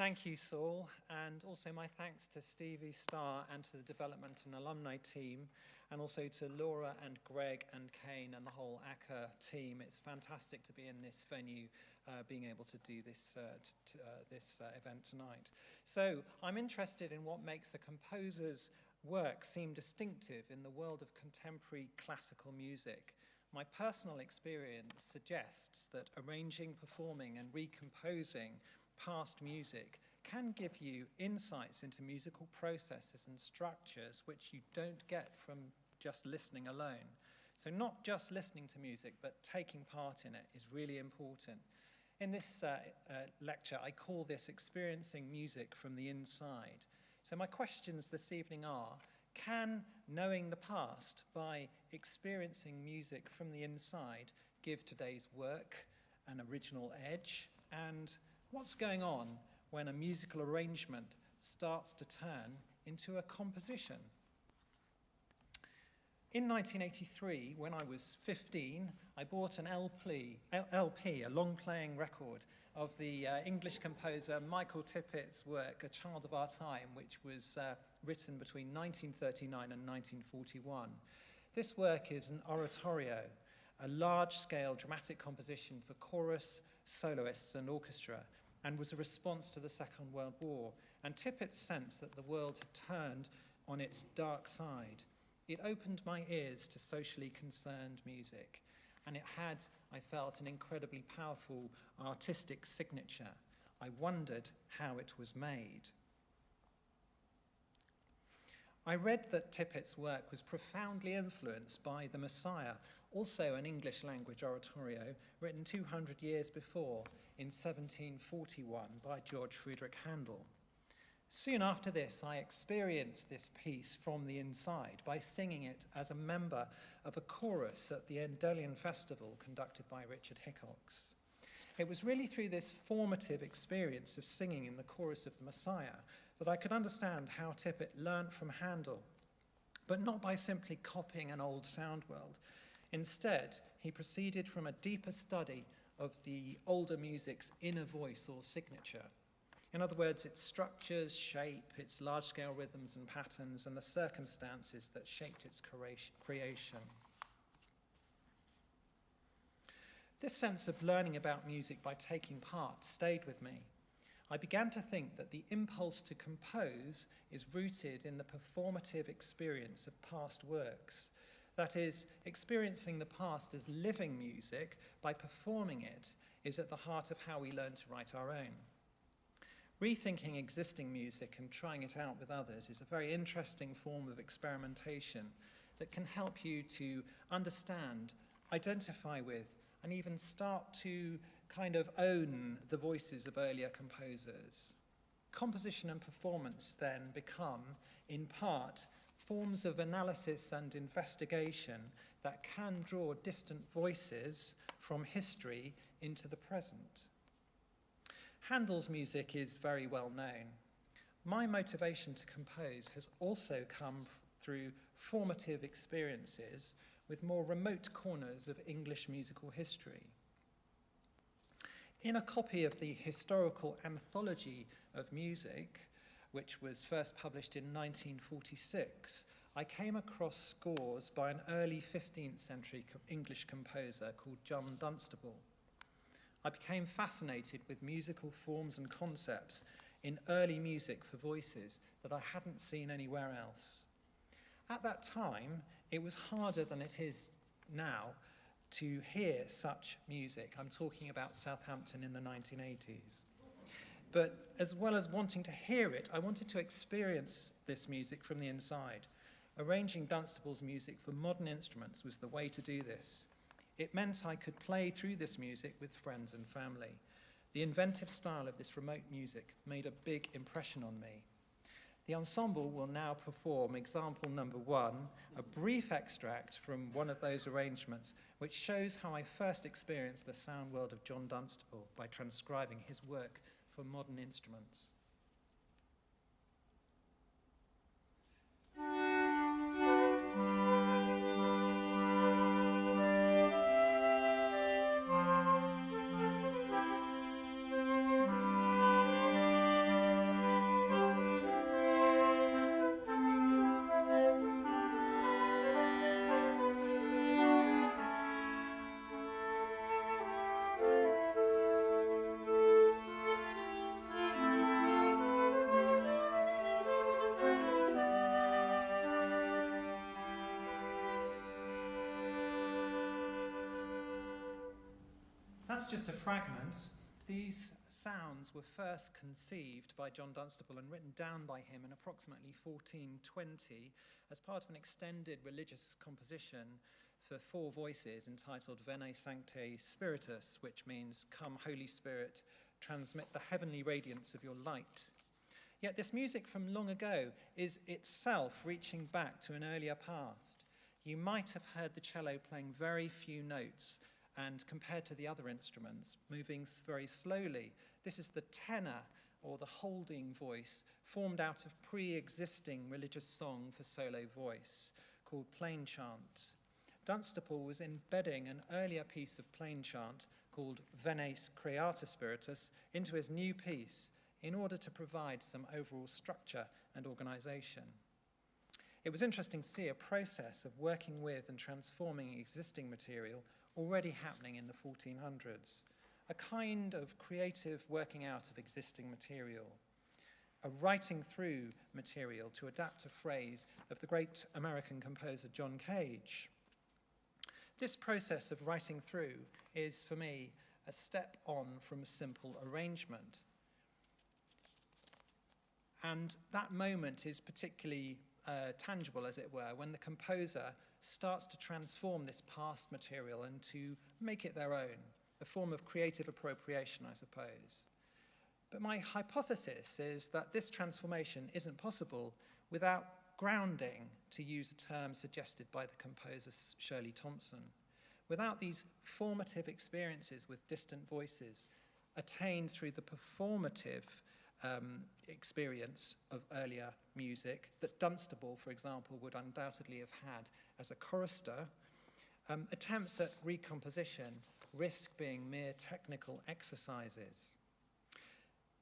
Thank you, Saul, and also my thanks to Stevie Starr and to the development and alumni team, and also to Laura and Greg and Kane and the whole ACCA team. It's fantastic to be in this venue, being able to do this event tonight. So I'm interested in what makes a composer's work seem distinctive in the world of contemporary classical music. My personal experience suggests that arranging, performing, and recomposing past music can give you insights into musical processes and structures which you don't get from just listening alone. So not just listening to music, but taking part in it is really important. In this lecture, I call this experiencing music from the inside. So my questions this evening are, can knowing the past by experiencing music from the inside give today's work an original edge? And what's going on when a musical arrangement starts to turn into a composition? In 1983, when I was 15, I bought an LP, a long-playing record of the English composer Michael Tippett's work, A Child of Our Time, which was written between 1939 and 1941. This work is an oratorio, a large-scale dramatic composition for chorus, soloists, and orchestra, and was a response to the Second World War, and Tippett's sense that the world had turned on its dark side. It opened my ears to socially concerned music, and it had, I felt, an incredibly powerful artistic signature. I wondered how it was made. I read that Tippett's work was profoundly influenced by The Messiah, also an English language oratorio written 200 years before in 1741 by George Friedrich Handel. Soon after this, I experienced this piece from the inside by singing it as a member of a chorus at the Endellion Festival conducted by Richard Hickox. It was really through this formative experience of singing in the chorus of The Messiah that I could understand how Tippett learnt from Handel, but not by simply copying an old sound world. Instead, he proceeded from a deeper study of the older music's inner voice or signature. In other words, its structures, shape, its large-scale rhythms and patterns, and the circumstances that shaped its creation. This sense of learning about music by taking part stayed with me. I began to think that the impulse to compose is rooted in the performative experience of past works. That is, experiencing the past as living music by performing it is at the heart of how we learn to write our own. Rethinking existing music and trying it out with others is a very interesting form of experimentation that can help you to understand, identify with, and even start to kind of own the voices of earlier composers. Composition and performance then become, in part, forms of analysis and investigation that can draw distant voices from history into the present. Handel's music is very well known. My motivation to compose has also come through formative experiences with more remote corners of English musical history. In a copy of the Historical Anthology of Music, which was first published in 1946, I came across scores by an early 15th century English composer called John Dunstable. I became fascinated with musical forms and concepts in early music for voices that I hadn't seen anywhere else. At that time, it was harder than it is now to hear such music. I'm talking about Southampton in the 1980s. But as well as wanting to hear it, I wanted to experience this music from the inside. Arranging Dunstable's music for modern instruments was the way to do this. It meant I could play through this music with friends and family. The inventive style of this remote music made a big impression on me. The ensemble will now perform example number 1, a brief extract from one of those arrangements, which shows how I first experienced the sound world of John Dunstable by transcribing his work for modern instruments. that's just a fragment. These sounds were first conceived by John Dunstable and written down by him in approximately 1420 as part of an extended religious composition for 4 voices entitled Veni Sancte Spiritus, which means, "Come, Holy Spirit, transmit the heavenly radiance of your light." Yet this music from long ago is itself reaching back to an earlier past. You might have heard the cello playing very few notes, and compared to the other instruments, moving very slowly. This is the tenor, or the holding voice, formed out of pre-existing religious song for solo voice, called plain chant. Dunstable was embedding an earlier piece of plain chant called Veni Creator Spiritus into his new piece in order to provide some overall structure and organization. It was interesting to see a process of working with and transforming existing material already happening in the 1400s, a kind of creative working out of existing material, a writing through material to adapt a phrase of the great American composer John Cage. This process of writing through is, for me, a step on from simple arrangement. And that moment is particularly tangible, as it were, when the composer starts to transform this past material and to make it their own, a form of creative appropriation, I suppose. But my hypothesis is that this transformation isn't possible without grounding, to use a term suggested by the composer Shirley Thompson, without these formative experiences with distant voices attained through the performative experience of earlier music that Dunstable, for example, would undoubtedly have had as a chorister. Attempts at recomposition risk being mere technical exercises.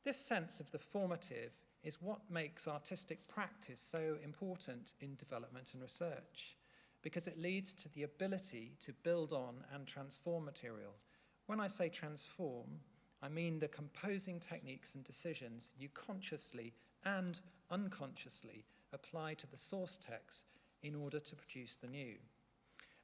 This sense of the formative is what makes artistic practice so important in development and research, because it leads to the ability to build on and transform material. When I say transform, I mean the composing techniques and decisions you consciously and unconsciously apply to the source text in order to produce the new.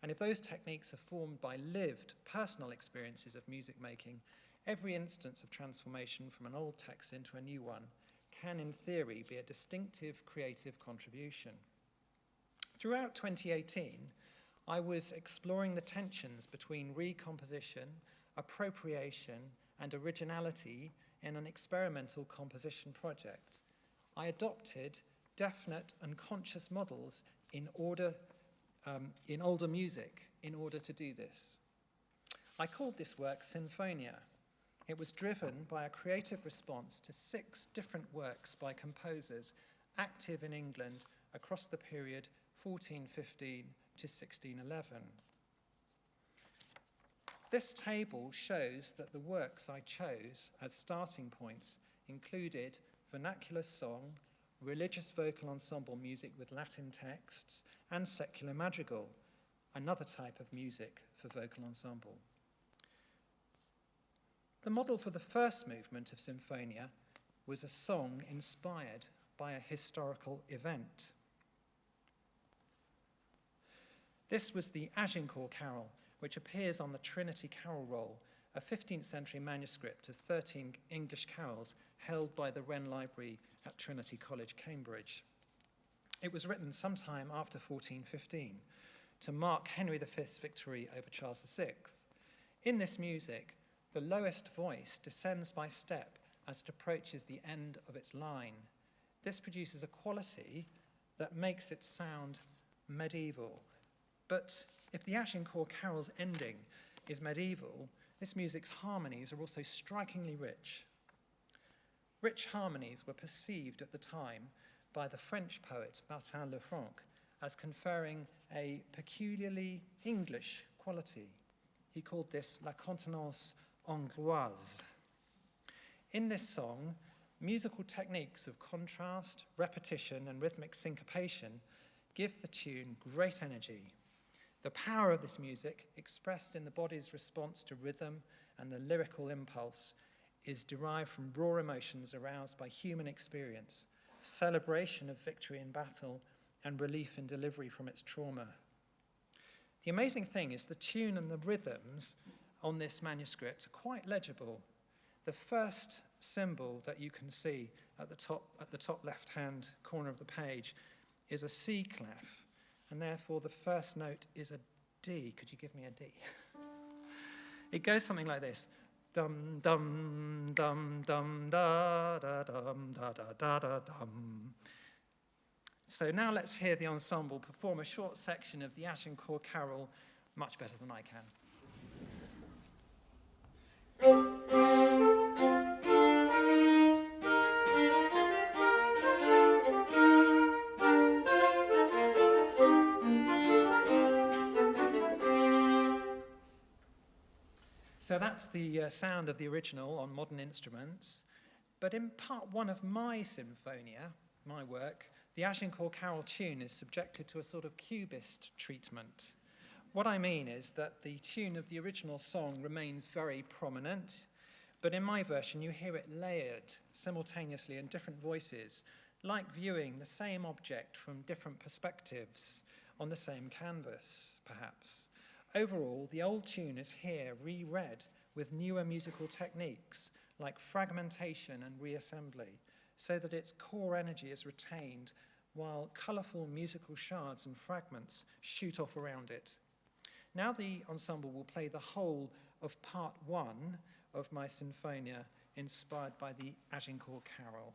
And if those techniques are formed by lived, personal experiences of music making, every instance of transformation from an old text into a new one can, in theory, be a distinctive creative contribution. Throughout 2018, I was exploring the tensions between recomposition, appropriation, and originality in an experimental composition project. I adopted definite and conscious models in older music in order to do this. I called this work Sinfonia. It was driven by a creative response to 6 different works by composers active in England across the period 1415 to 1611. This table shows that the works I chose as starting points included vernacular song, religious vocal ensemble music with Latin texts, and secular madrigal, another type of music for vocal ensemble. The model for the first movement of Sinfonia was a song inspired by a historical event. This was the Agincourt Carol, which appears on the Trinity Carol Roll, a 15th century manuscript of 13 English carols held by the Wren Library at Trinity College, Cambridge. It was written sometime after 1415 to mark Henry V's victory over Charles VI. In this music, the lowest voice descends by step as it approaches the end of its line. This produces a quality that makes it sound medieval. But if the Agincourt Carol's ending is medieval, this music's harmonies are also strikingly rich. Rich harmonies were perceived at the time by the French poet Martin Lefranc as conferring a peculiarly English quality. He called this la contenance angloise. In this song, musical techniques of contrast, repetition, and rhythmic syncopation give the tune great energy. The power of this music, expressed in the body's response to rhythm and the lyrical impulse, is derived from raw emotions aroused by human experience, celebration of victory in battle, and relief in delivery from its trauma. The amazing thing is the tune and the rhythms on this manuscript are quite legible. The first symbol that you can see at the top left-hand corner of the page is a C clef, and therefore the first note is a D. Could you give me a D? It goes something like this. Dum, dum, dum, dum, da, da, dum, da, da, da, da, dum. So now let's hear the ensemble perform a short section of the Agincourt Carol much better than I can. So that's the sound of the original on modern instruments. But in part one of my Sinfonia, my work, the Agincourt Carol tune is subjected to a sort of cubist treatment. What I mean is that the tune of the original song remains very prominent, but in my version you hear it layered simultaneously in different voices, like viewing the same object from different perspectives on the same canvas, perhaps. Overall, the old tune is here reread with newer musical techniques like fragmentation and reassembly, so that its core energy is retained while colourful musical shards and fragments shoot off around it. Now the ensemble will play the whole of part one of my Sinfonia, inspired by the Agincourt Carol.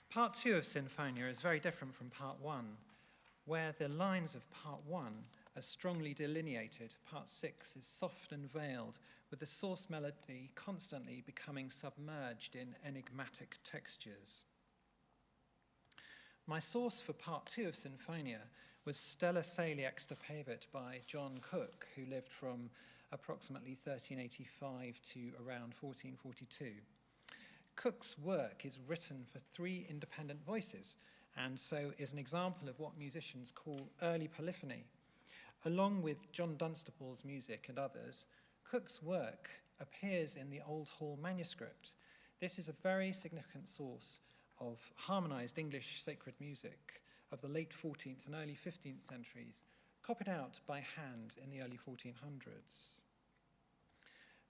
Part two of Sinfonia is very different from part one, where the lines of part one are strongly delineated. Part six is soft and veiled, with the source melody constantly becoming submerged in enigmatic textures. My source for part two of Sinfonia was Stella Caeli extirpavit by John Cook, who lived from approximately 1385 to around 1442. Cook's work is written for 3 independent voices, and so is an example of what musicians call early polyphony. Along with John Dunstable's music and others, Cook's work appears in the Old Hall manuscript. This is a very significant source of harmonized English sacred music of the late 14th and early 15th centuries, copied out by hand in the early 1400s.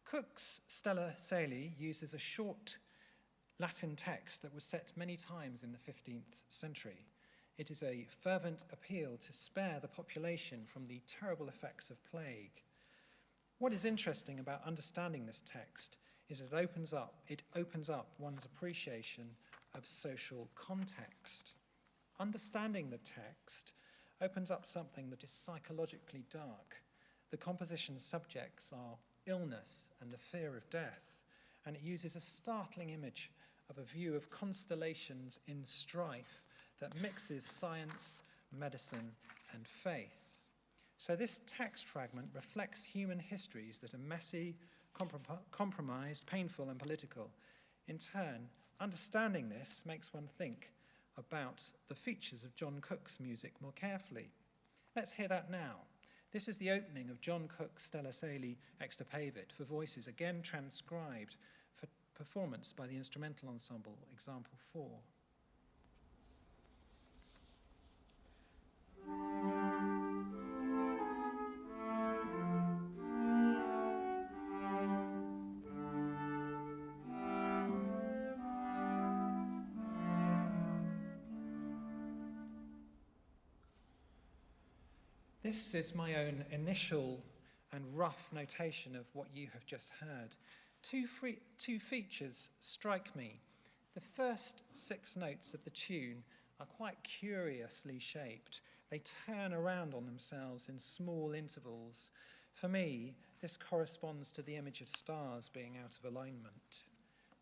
Cook's Stella Caeli uses a short Latin text that was set many times in the 15th century. It is a fervent appeal to spare the population from the terrible effects of plague. What is interesting about understanding this text is it opens up one's appreciation of social context. Understanding the text opens up something that is psychologically dark. The composition's subjects are illness and the fear of death, and it uses a startling image of a view of constellations in strife that mixes science, medicine, and faith. So this text fragment reflects human histories that are messy, compromised, painful, and political. In turn, understanding this makes one think about the features of John Cook's music more carefully. Let's hear that now. This is the opening of John Cook's Stella Caeli extirpavit for voices, again transcribed for performance by the instrumental ensemble, example 4. This is my own initial and rough notation of what you have just heard. Two features strike me. The first 6 notes of the tune are quite curiously shaped. They turn around on themselves in small intervals. For me, this corresponds to the image of stars being out of alignment.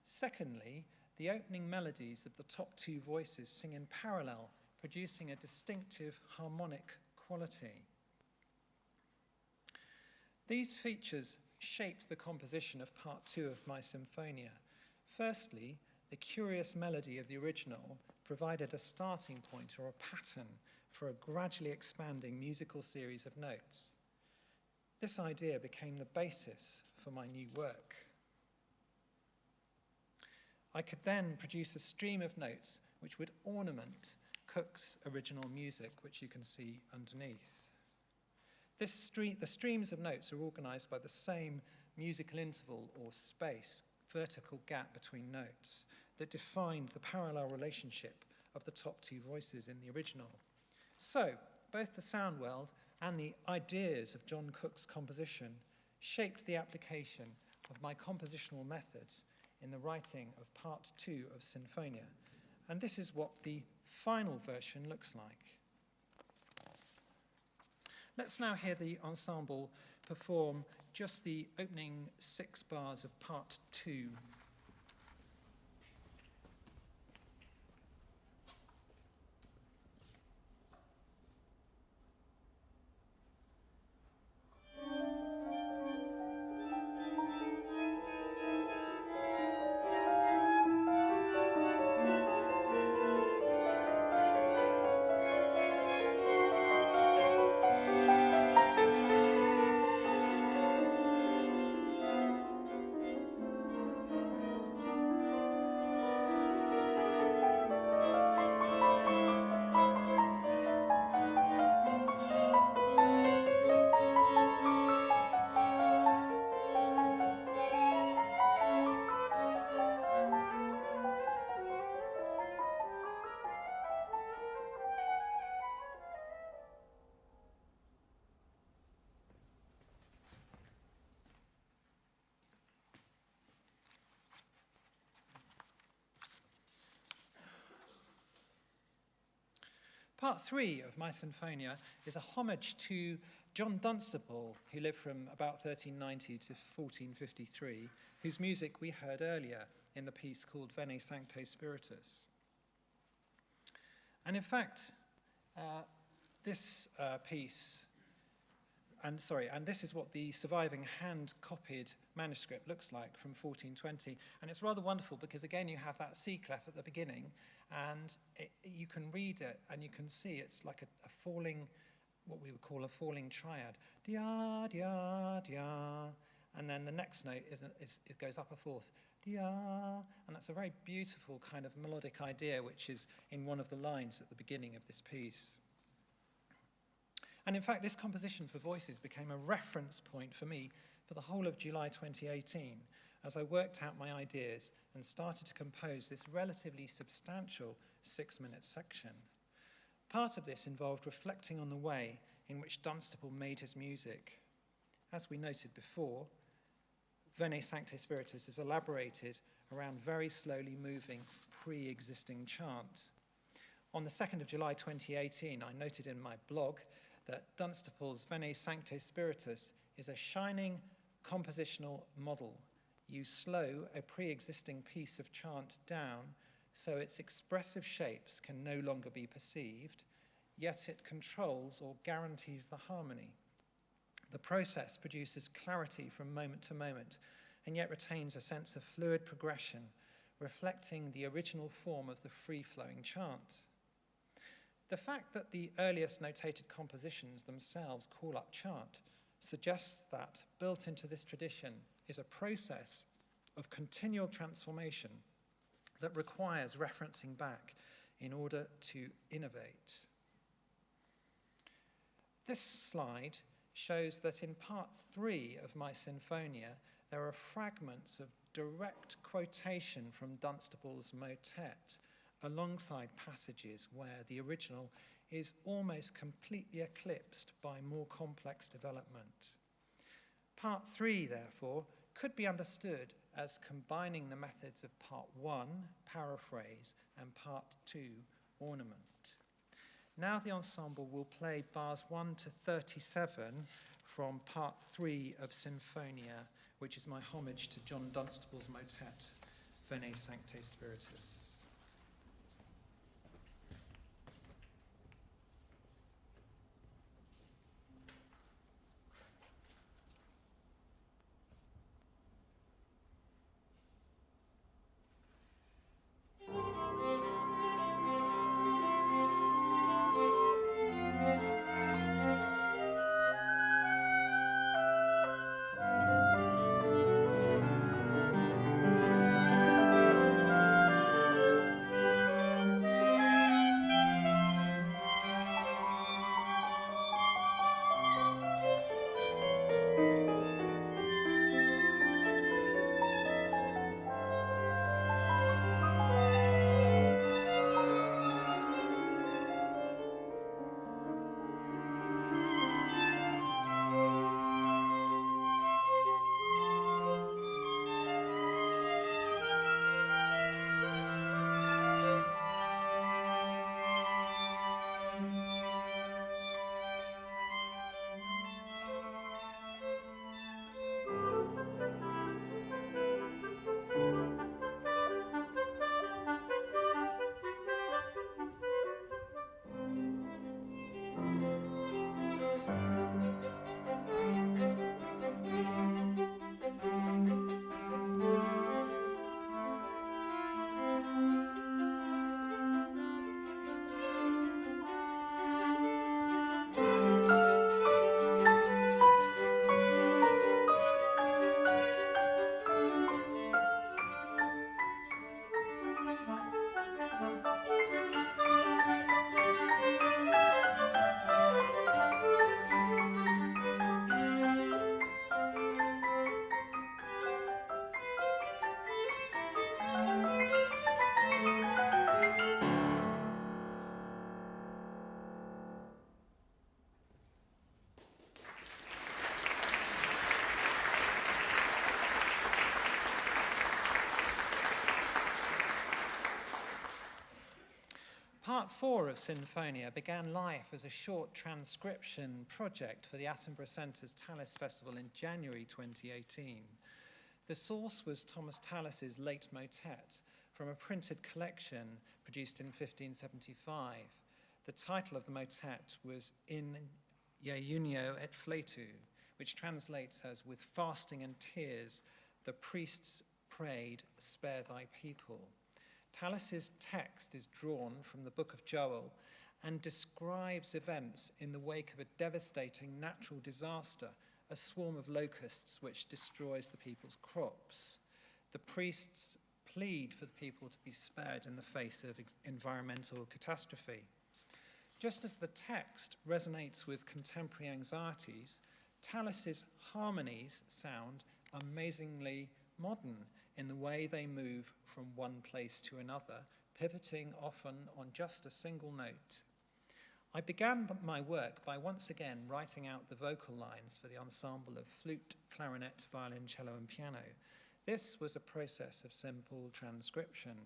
Secondly, the opening melodies of the top 2 voices sing in parallel, producing a distinctive harmonic quality. These features shaped the composition of part 2 of my Sinfonia. Firstly, the curious melody of the original provided a starting point or a pattern for a gradually expanding musical series of notes. This idea became the basis for my new work. I could then produce a stream of notes which would ornament Cook's original music, which you can see underneath. The streams of notes are organized by the same musical interval or space, vertical gap between notes, that defined the parallel relationship of the top 2 voices in the original. So, both the sound world and the ideas of John Cook's composition shaped the application of my compositional methods in the writing of part 2 of Sinfonia. And this is what the final version looks like. Let's now hear the ensemble perform just the opening 6 bars of part 2. Part 3 of my Sinfonia is a homage to John Dunstable, who lived from about 1390 to 1453, whose music we heard earlier in the piece called Veni Sancte Spiritus. And in fact, this piece, and this is what the surviving hand-copied manuscript looks like from 1420. And it's rather wonderful because, again, you have that C clef at the beginning, and you can read it, and you can see it's like a falling, what we would call a falling triad. Dia, dia, dia. And then the next note it goes up a fourth. Dia. And that's a very beautiful kind of melodic idea, which is in one of the lines at the beginning of this piece. And in fact, this composition for voices became a reference point for me for the whole of July 2018, as I worked out my ideas and started to compose this relatively substantial 6-minute section. Part of this involved reflecting on the way in which Dunstable made his music. As we noted before, Veni Sancte Spiritus is elaborated around very slowly moving pre-existing chant. On the 2nd of July 2018, I noted in my blog that Dunstable's Veni Sancte Spiritus is a shining compositional model. You slow a pre-existing piece of chant down so its expressive shapes can no longer be perceived, yet it controls or guarantees the harmony. The process produces clarity from moment to moment, and yet retains a sense of fluid progression, reflecting the original form of the free-flowing chant. The fact that the earliest notated compositions themselves call up chant suggests that, built into this tradition, is a process of continual transformation that requires referencing back in order to innovate. This slide shows that in part 3 of my Sinfonia, there are fragments of direct quotation from Dunstable's motet, alongside passages where the original is almost completely eclipsed by more complex development. Part 3, therefore, could be understood as combining the methods of part 1, paraphrase, and part 2, ornament. Now the ensemble will play bars 1 to 37 from part 3 of Sinfonia, which is my homage to John Dunstable's motet, Veni Sancte Spiritus. Part 4 of Sinfonia began life as a short transcription project for the Attenborough Centre's Tallis Festival in January 2018. The source was Thomas Tallis's late motet from a printed collection produced in 1575. The title of the motet was In Jejunio et Fletu, which translates as with fasting and tears, the priests prayed, spare thy people. Talus's text is drawn from the book of Joel and describes events in the wake of a devastating natural disaster, a swarm of locusts which destroys the people's crops. The priests plead for the people to be spared in the face of environmental catastrophe. Just as the text resonates with contemporary anxieties, Talus's harmonies sound amazingly modern in the way they move from one place to another, pivoting often on just a single note. I began my work by once again writing out the vocal lines for the ensemble of flute, clarinet, violoncello, and piano. This was a process of simple transcription.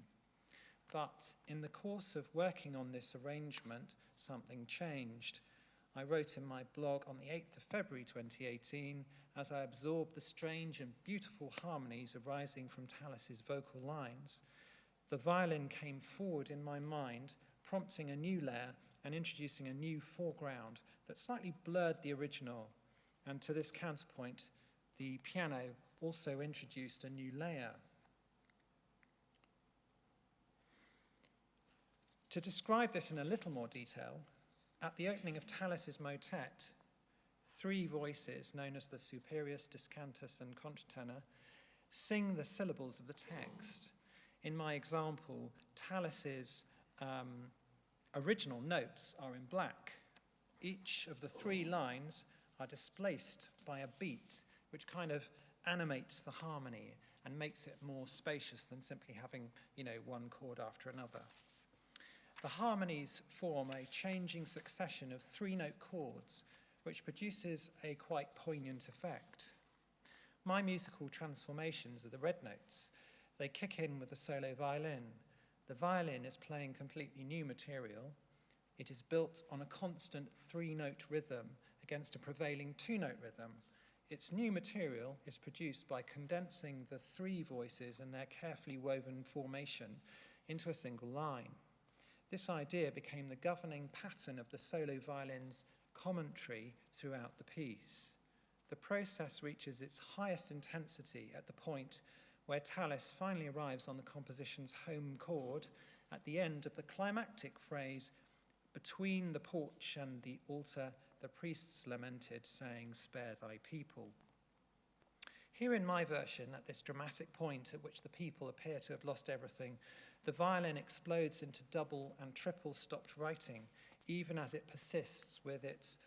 But in the course of working on this arrangement, something changed. I wrote in my blog on the 8th of February 2018, as I absorbed the strange and beautiful harmonies arising from Talus's vocal lines, the violin came forward in my mind, prompting a new layer and introducing a new foreground that slightly blurred the original. And to this counterpoint, the piano also introduced a new layer. To describe this in a little more detail, at the opening of Talus's motet, three voices, known as the superius, descantus, and contratenor, sing the syllables of the text. In my example, Talus's original notes are in black. Each of the three lines are displaced by a beat, which kind of animates the harmony and makes it more spacious than simply having, one chord after another. The harmonies form a changing succession of three-note chords, which produces a quite poignant effect. My musical transformations are the red notes. They kick in with the solo violin. The violin is playing completely new material. It is built on a constant three-note rhythm against a prevailing two-note rhythm. Its new material is produced by condensing the three voices and their carefully woven formation into a single line. This idea became the governing pattern of the solo violin's commentary throughout the piece. The process reaches its highest intensity at the point where Talus finally arrives on the composition's home chord at the end of the climactic phrase, between the porch and the altar, the priests lamented, saying, spare thy people. Here in my version, at this dramatic point at which the people appear to have lost everything, the violin explodes into double and triple stopped writing, even as it persists with its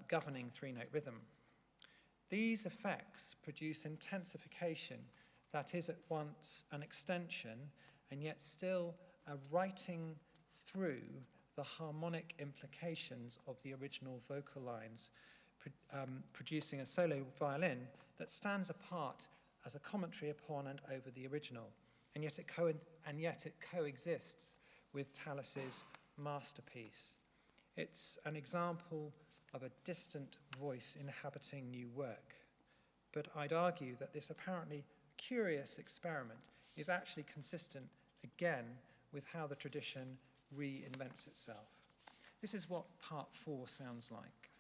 governing three-note rhythm. These effects produce intensification that is at once an extension and yet still a writing through the harmonic implications of the original vocal lines, producing a solo violin that stands apart as a commentary upon and over the original, and yet it coexists with Talus's masterpiece. It's an example of a distant voice inhabiting new work. But I'd argue that this apparently curious experiment is actually consistent, again, with how the tradition reinvents itself. This is what part 4 sounds like.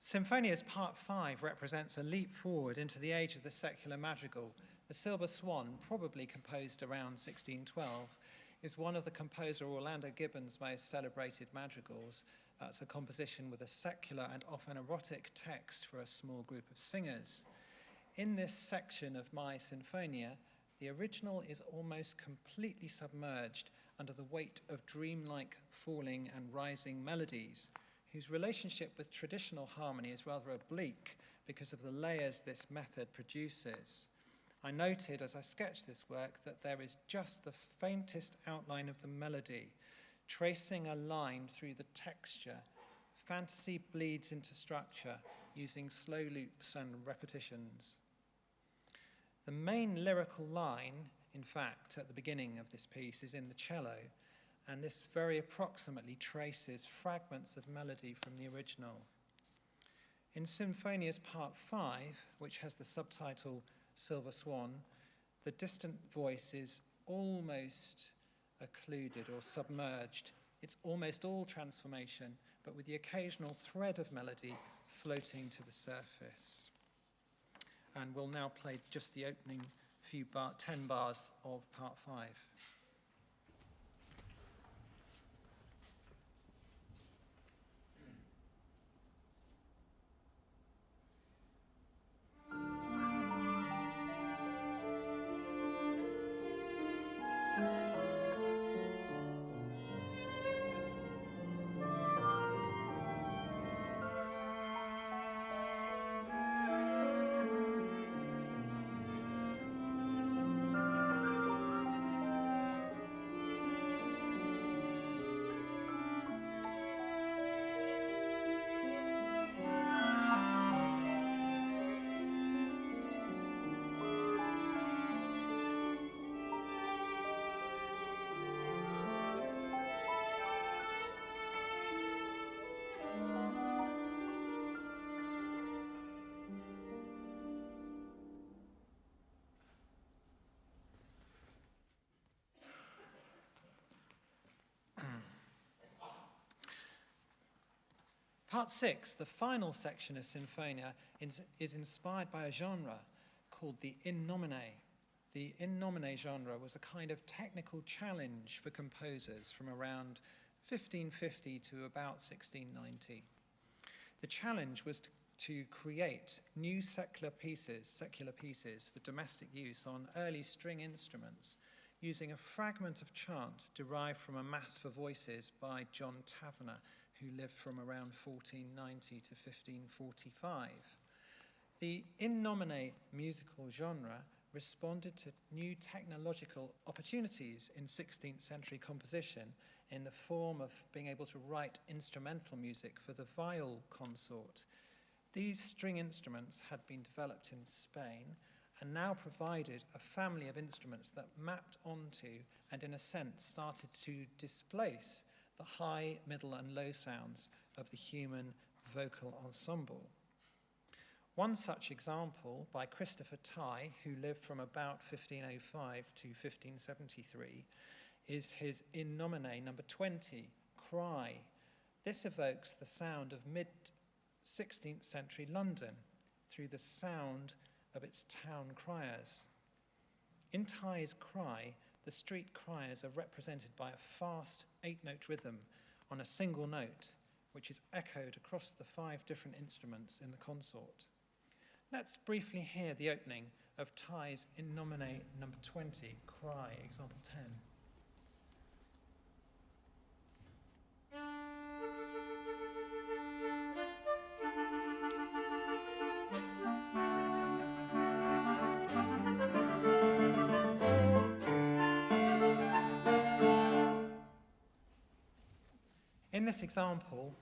Sinfonia's Part 5 represents a leap forward into the age of the secular madrigal. The Silver Swan, probably composed around 1612, is one of the composer Orlando Gibbon's most celebrated madrigals. That's a composition with a secular and often erotic text for a small group of singers. In this section of my Sinfonia, the original is almost completely submerged under the weight of dreamlike falling and rising melodies, whose relationship with traditional harmony is rather oblique because of the layers this method produces. I noted as I sketched this work that there is just the faintest outline of the melody, tracing a line through the texture. Fantasy bleeds into structure using slow loops and repetitions. The main lyrical line, in fact, at the beginning of this piece is in the cello, and this very approximately traces fragments of melody from the original. In Sinfonia's Part 5, which has the subtitle Silver Swan, the distant voice is almost occluded or submerged. It's almost all transformation, but with the occasional thread of melody floating to the surface. And we'll now play just the opening 10 bars of Part 5. Part 6, the final section of Sinfonia, is inspired by a genre called the in nomine. The in nomine genre was a kind of technical challenge for composers from around 1550 to about 1690. The challenge was to create new secular pieces for domestic use on early string instruments, using a fragment of chant derived from a mass for voices by John Tavener, who lived from around 1490 to 1545. The in nomine musical genre responded to new technological opportunities in 16th century composition in the form of being able to write instrumental music for the viol consort. These string instruments had been developed in Spain and now provided a family of instruments that mapped onto and in a sense started to displace the high, middle and low sounds of the human vocal ensemble. One such example by Christopher Tye, who lived from about 1505 to 1573, is his in nomine number 20, Cry. This evokes the sound of mid-16th century London through the sound of its town criers. In Tye's Cry, the street criers are represented by a fast 8-note rhythm on a single note, which is echoed across the 5 different instruments in the consort. Let's briefly hear the opening of Tye's in nomine number 20, Cry, example 10. In this example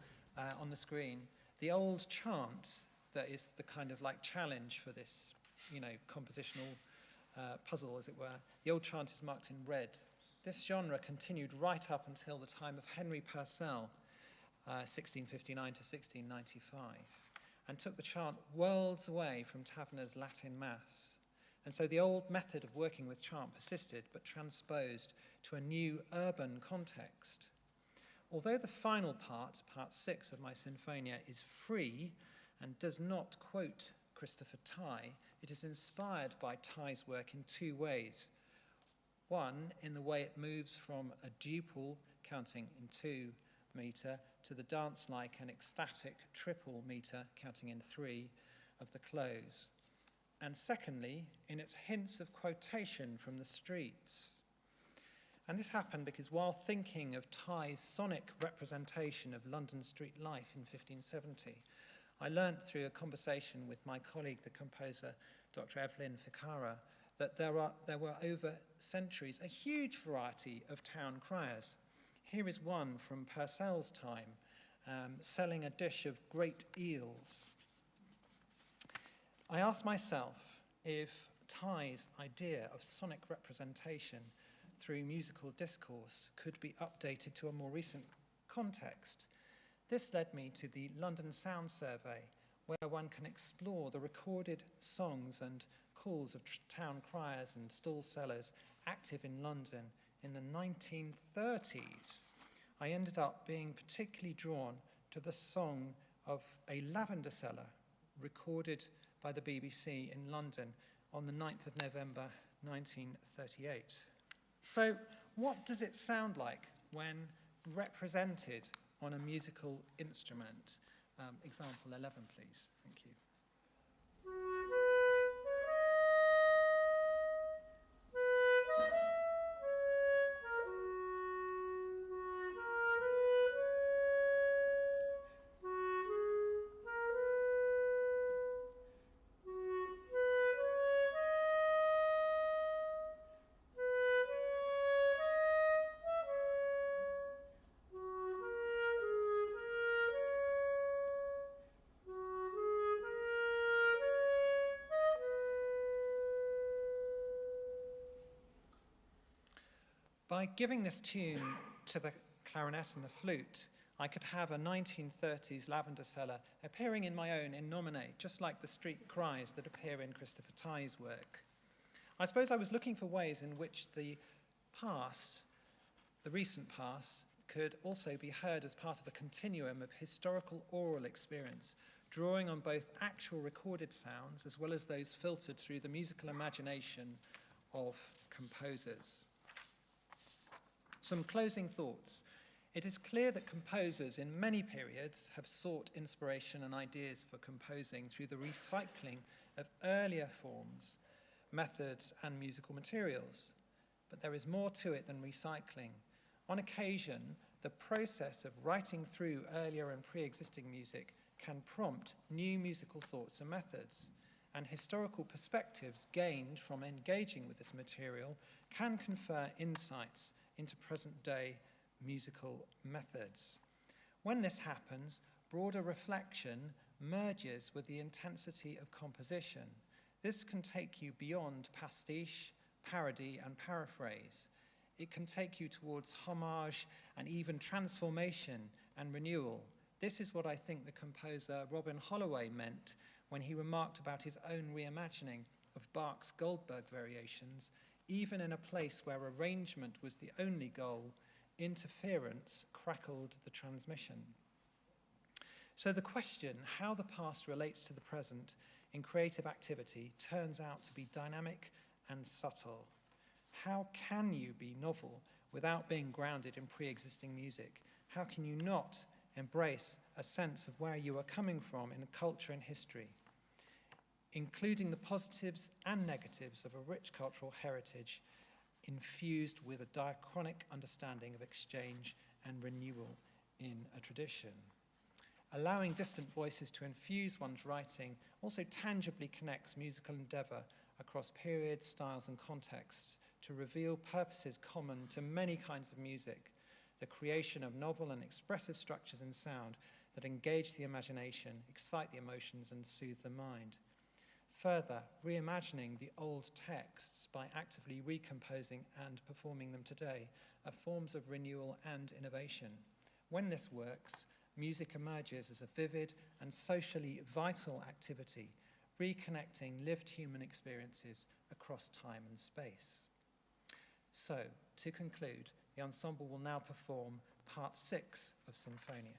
on the screen, the old chant that is the kind of like challenge for this, compositional puzzle, as it were, the old chant is marked in red. This genre continued right up until the time of Henry Purcell, 1659 to 1695, and took the chant worlds away from Tavener's Latin Mass. And so the old method of working with chant persisted, but transposed to a new urban context. Although the final part, part 6 of my Sinfonia, is free and does not quote Christopher Tye. It is inspired by Tye's work in two ways. One, in the way it moves from a duple, counting in 2 meter, to the dance-like and ecstatic triple meter, counting in 3, of the close. And secondly, in its hints of quotation from the streets. And this happened because while thinking of Tye's sonic representation of London street life in 1570, I learnt through a conversation with my colleague, the composer, Dr. Evelyn Ficara, that there were over centuries a huge variety of town criers. Here is one from Purcell's time, selling a dish of great eels. I asked myself if Tye's idea of sonic representation through musical discourse could be updated to a more recent context. This led me to the London Sound Survey, where one can explore the recorded songs and calls of town criers and stall sellers active in London in the 1930s. I ended up being particularly drawn to the song of a lavender seller recorded by the BBC in London on the 9th of November 1938. So what does it sound like when represented on a musical instrument? Example 11, please. Thank you. By giving this tune to the clarinet and the flute, I could have a 1930s lavender seller appearing in my own in nomine, just like the street cries that appear in Christopher Tye's work. I suppose I was looking for ways in which the past, the recent past, could also be heard as part of a continuum of historical oral experience, drawing on both actual recorded sounds as well as those filtered through the musical imagination of composers. Some closing thoughts. It is clear that composers in many periods have sought inspiration and ideas for composing through the recycling of earlier forms, methods, and musical materials. But there is more to it than recycling. On occasion, the process of writing through earlier and pre-existing music can prompt new musical thoughts and methods, and historical perspectives gained from engaging with this material can confer insights into present-day musical methods. When this happens, broader reflection merges with the intensity of composition. This can take you beyond pastiche, parody, and paraphrase. It can take you towards homage and even transformation and renewal. This is what I think the composer Robin Holloway meant when he remarked about his own reimagining of Bach's Goldberg variations. Even in a place where arrangement was the only goal, interference crackled the transmission. So the question, how the past relates to the present in creative activity, turns out to be dynamic and subtle. How can you be novel without being grounded in pre-existing music? How can you not embrace a sense of where you are coming from in culture and history, including the positives and negatives of a rich cultural heritage infused with a diachronic understanding of exchange and renewal in a tradition? Allowing distant voices to infuse one's writing also tangibly connects musical endeavour across periods, styles, and contexts to reveal purposes common to many kinds of music, the creation of novel and expressive structures in sound that engage the imagination, excite the emotions, and soothe the mind. Further, reimagining the old texts by actively recomposing and performing them today are forms of renewal and innovation. When this works, music emerges as a vivid and socially vital activity, reconnecting lived human experiences across time and space. So, to conclude, the ensemble will now perform part 6 of Sinfonia.